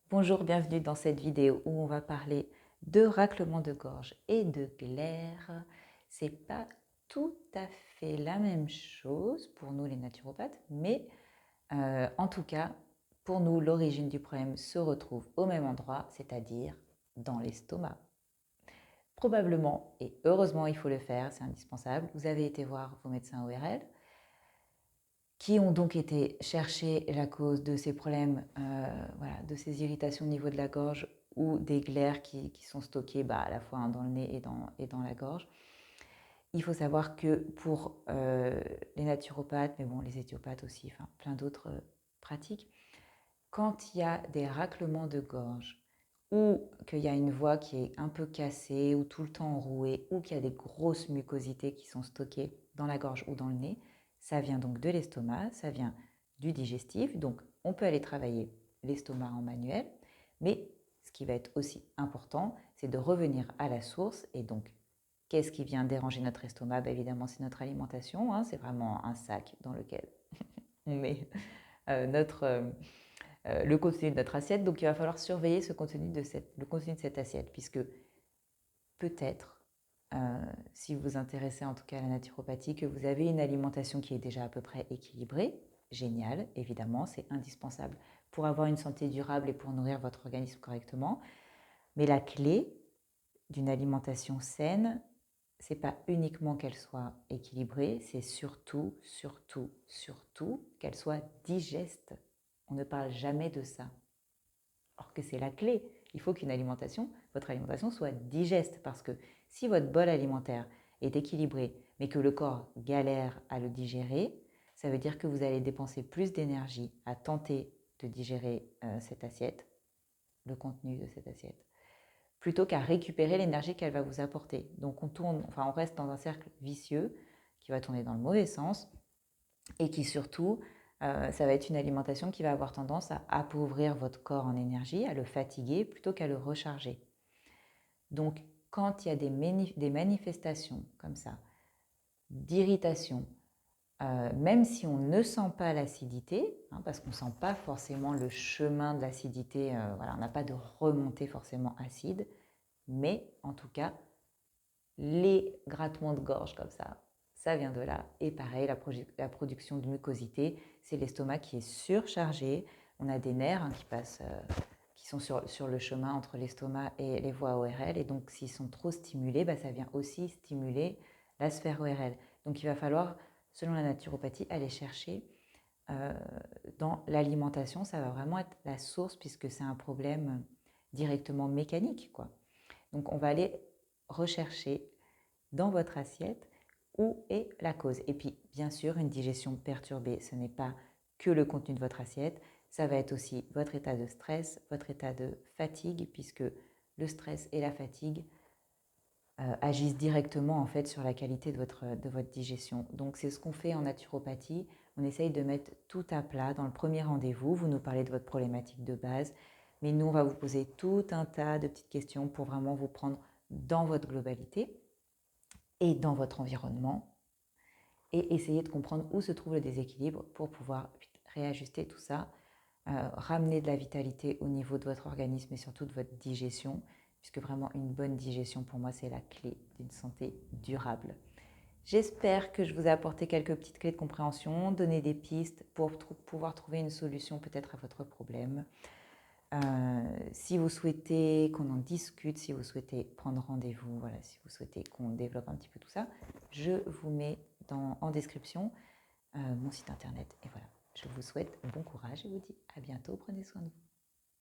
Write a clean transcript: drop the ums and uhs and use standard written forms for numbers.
Bonjour, bienvenue dans cette vidéo où on va parler de raclement de gorge et de glaire. C'est pas tout à fait la même chose pour nous les naturopathes, mais en tout cas, pour nous, l'origine du problème se retrouve au même endroit, c'est-à-dire dans l'estomac. Probablement, et heureusement il faut le faire, c'est indispensable, vous avez été voir vos médecins ORL, qui ont donc été chercher la cause de ces problèmes, voilà, de ces irritations au niveau de la gorge ou des glaires qui sont stockées à la fois dans le nez et dans la gorge. Il faut savoir que pour les naturopathes, mais bon, les éthiopathes aussi, enfin plein d'autres pratiques, quand il y a des raclements de gorge ou qu'il y a une voix qui est un peu cassée ou tout le temps enrouée ou qu'il y a des grosses mucosités qui sont stockées dans la gorge ou dans le nez, ça vient donc de l'estomac, ça vient du digestif. Donc on peut aller travailler l'estomac en manuel, mais ce qui va être aussi important, c'est de revenir à la source. Et donc, qu'est-ce qui vient déranger notre estomac? Évidemment, c'est notre alimentation, hein, c'est vraiment un sac dans lequel on met le contenu de notre assiette. Donc, il va falloir surveiller le contenu de cette assiette, puisque peut-être, si vous vous intéressez en tout cas à la naturopathie, que vous avez une alimentation qui est déjà à peu près équilibrée. Génial, évidemment, c'est indispensable pour avoir une santé durable et pour nourrir votre organisme correctement. Mais la clé d'une alimentation saine, c'est pas uniquement qu'elle soit équilibrée, c'est surtout, surtout, surtout qu'elle soit digeste. On ne parle jamais de ça. Or que c'est la clé. Il faut votre alimentation soit digeste, parce que si votre bol alimentaire est équilibré, mais que le corps galère à le digérer, ça veut dire que vous allez dépenser plus d'énergie à tenter de digérer cette assiette, le contenu de cette assiette, plutôt qu'à récupérer l'énergie qu'elle va vous apporter. Donc on reste dans un cercle vicieux qui va tourner dans le mauvais sens et qui surtout, ça va être une alimentation qui va avoir tendance à appauvrir votre corps en énergie, à le fatiguer plutôt qu'à le recharger. Donc quand il y a des manifestations comme ça, d'irritation, même si on ne sent pas l'acidité, hein, parce qu'on ne sent pas forcément le chemin de l'acidité, voilà, on n'a pas de remontée forcément acide, mais en tout cas, les grattements de gorge comme ça vient de là. Et pareil, la production de mucosité, c'est l'estomac qui est surchargé. On a des nerfs qui passent, qui sont sur le chemin entre l'estomac et les voies ORL. Et donc, s'ils sont trop stimulés, ça vient aussi stimuler la sphère ORL. Donc, il va falloir, selon la naturopathie, aller chercher dans l'alimentation. Ça va vraiment être la source, puisque c'est un problème directement mécanique, quoi. Donc, on va aller rechercher dans votre assiette où est la cause. Et puis, bien sûr, une digestion perturbée, ce n'est pas que le contenu de votre assiette, ça va être aussi votre état de stress, votre état de fatigue, puisque le stress et la fatigue agissent directement en fait sur la qualité de votre digestion. Donc, c'est ce qu'on fait en naturopathie. On essaye de mettre tout à plat dans le premier rendez-vous. Vous nous parlez de votre problématique de base, mais nous, on va vous poser tout un tas de petites questions pour vraiment vous prendre dans votre globalité et dans votre environnement et essayer de comprendre où se trouve le déséquilibre pour pouvoir réajuster tout ça, ramener de la vitalité au niveau de votre organisme et surtout de votre digestion, puisque vraiment une bonne digestion pour moi c'est la clé d'une santé durable. J'espère que je vous ai apporté quelques petites clés de compréhension, donné des pistes pour pouvoir trouver une solution peut-être à votre problème. Si vous souhaitez qu'on en discute, si vous souhaitez prendre rendez-vous, voilà, si vous souhaitez qu'on développe un petit peu tout ça, je vous mets en description mon site internet. Et voilà, je vous souhaite bon courage et vous dis à bientôt. Prenez soin de vous.